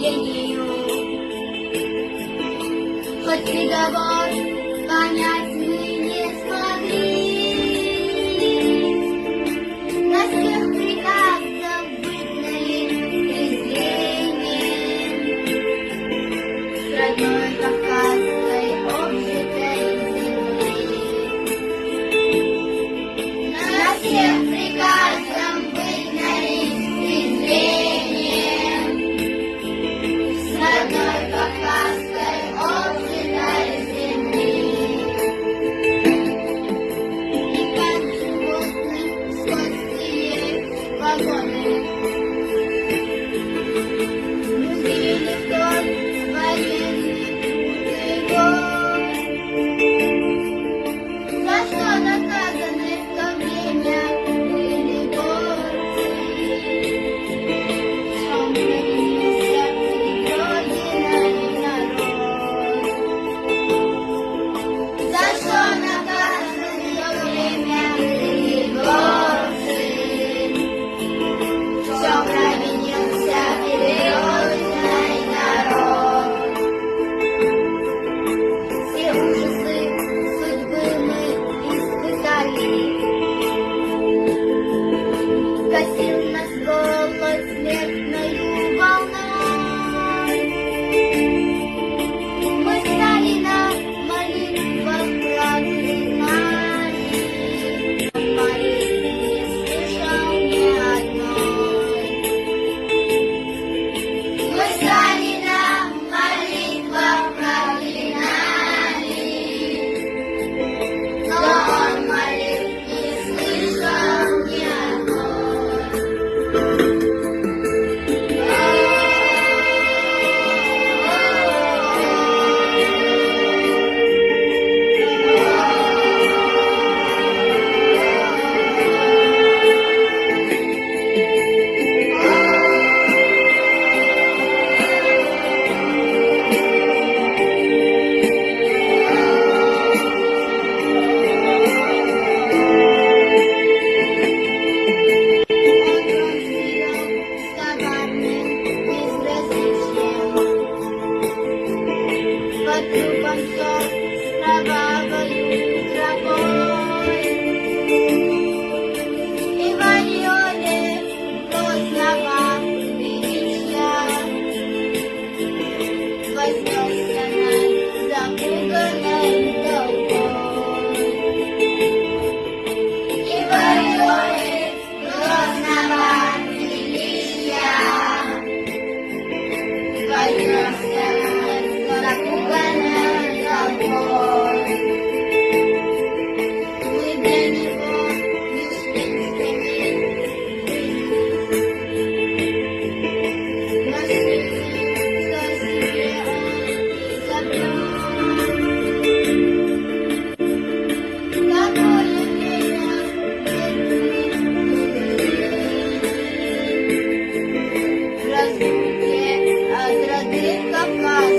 линию. Хоть приговор понять мы не смогли, на всех приказов выгнали презрением с родной кавказской обжитой земли. На всех приказом выгнали презрением с родной кавказской обжитой земли. И как животным скотские вагоны грузили вдоль военный крутый год. За что наказаны в то время были горцы, чем родился Родина и народ. За что наказаны в то время были горцы, чем родился Родина и народ. Все ужасы судьбы мы испытали, косил нас голод смертною волной. Мы стали на молитвах проклинали, молитвы не слышал ни одной. Мы стали на молитвах проклинали, но он молитв не слышал ни одной. Под трупом сор кровавою тропой. И в ореоле грозного величия вознесся над запуганной толпой. И в ореоле грозного величия вознесся над запуганной толпой. Мы для него лишь инструмент, но жизни, что себе он изобрел. Какое время в разлуке от родных Кавказа.